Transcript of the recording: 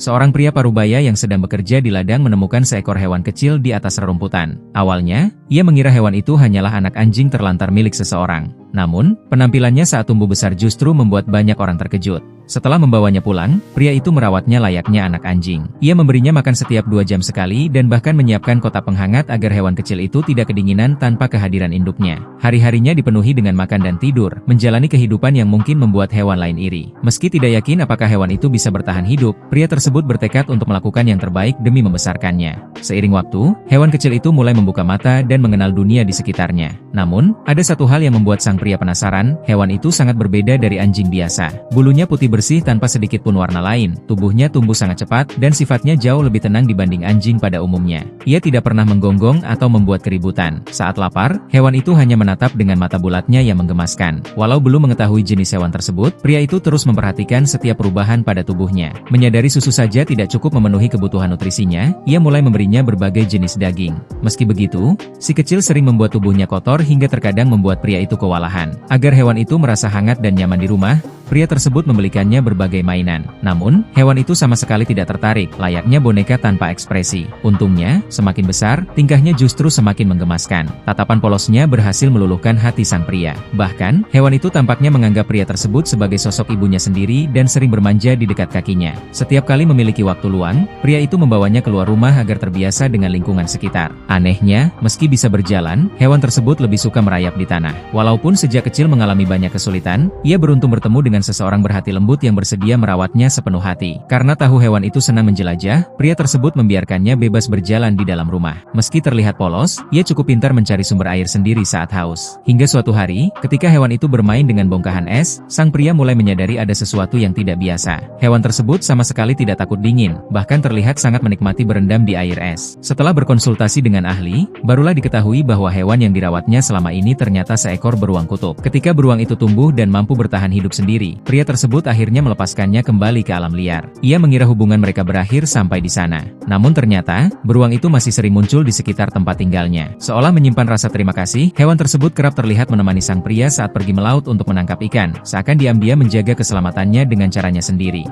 Seorang pria parubaya yang sedang bekerja di ladang menemukan seekor hewan kecil di atas rerumputan. Awalnya, ia mengira hewan itu hanyalah anak anjing terlantar milik seseorang. Namun, penampilannya saat tumbuh besar justru membuat banyak orang terkejut. Setelah membawanya pulang, pria itu merawatnya layaknya anak anjing. Ia memberinya makan setiap 2 jam sekali dan bahkan menyiapkan kotak penghangat agar hewan kecil itu tidak kedinginan tanpa kehadiran induknya. Hari-harinya dipenuhi dengan makan dan tidur, menjalani kehidupan yang mungkin membuat hewan lain iri. Meski tidak yakin apakah hewan itu bisa bertahan hidup, pria tersebut bertekad untuk melakukan yang terbaik demi membesarkannya. Seiring waktu, hewan kecil itu mulai membuka mata dan mengenal dunia di sekitarnya. Namun, ada satu hal yang membuat sang pria penasaran, hewan itu sangat berbeda dari anjing biasa. Bulunya putih bersih tanpa sedikit pun warna lain, tubuhnya tumbuh sangat cepat, dan sifatnya jauh lebih tenang dibanding anjing pada umumnya. Ia tidak pernah menggonggong atau membuat keributan. Saat lapar, hewan itu hanya menatap dengan mata bulatnya yang menggemaskan. Walau belum mengetahui jenis hewan tersebut, pria itu terus memperhatikan setiap perubahan pada tubuhnya. Menyadari susu saja tidak cukup memenuhi kebutuhan nutrisinya, ia mulai memberinya berbagai jenis daging. Meski begitu, si kecil sering membuat tubuhnya kotor hingga terkadang membuat pria itu kewalahan. Agar hewan itu merasa hangat dan nyaman di rumah, pria tersebut membelikannya berbagai mainan. Namun, hewan itu sama sekali tidak tertarik, layaknya boneka tanpa ekspresi. Untungnya, semakin besar, tingkahnya justru semakin menggemaskan. Tatapan polosnya berhasil meluluhkan hati sang pria. Bahkan, hewan itu tampaknya menganggap pria tersebut sebagai sosok ibunya sendiri dan sering bermanja di dekat kakinya. Setiap kali memiliki waktu luang, pria itu membawanya keluar rumah agar terbiasa dengan lingkungan sekitar. Anehnya, meski bisa berjalan, hewan tersebut lebih suka merayap di tanah. Walaupun sejak kecil mengalami banyak kesulitan, ia beruntung bertemu dengan seseorang berhati lembut yang bersedia merawatnya sepenuh hati. Karena tahu hewan itu senang menjelajah, pria tersebut membiarkannya bebas berjalan di dalam rumah. Meski terlihat polos, ia cukup pintar mencari sumber air sendiri saat haus. Hingga suatu hari, ketika hewan itu bermain dengan bongkahan es, sang pria mulai menyadari ada sesuatu yang tidak biasa. Hewan tersebut sama sekali tidak takut dingin, bahkan terlihat sangat menikmati berendam di air es. Setelah berkonsultasi dengan ahli, barulah diketahui bahwa hewan yang dirawatnya selama ini ternyata seekor beruang kutub. Ketika beruang itu tumbuh dan mampu bertahan hidup sendiri, pria tersebut akhirnya melepaskannya kembali ke alam liar. Ia mengira hubungan mereka berakhir sampai di sana. Namun ternyata, beruang itu masih sering muncul di sekitar tempat tinggalnya. Seolah menyimpan rasa terima kasih, hewan tersebut kerap terlihat menemani sang pria saat pergi melaut untuk menangkap ikan, seakan diam-diam menjaga keselamatannya dengan caranya sendiri.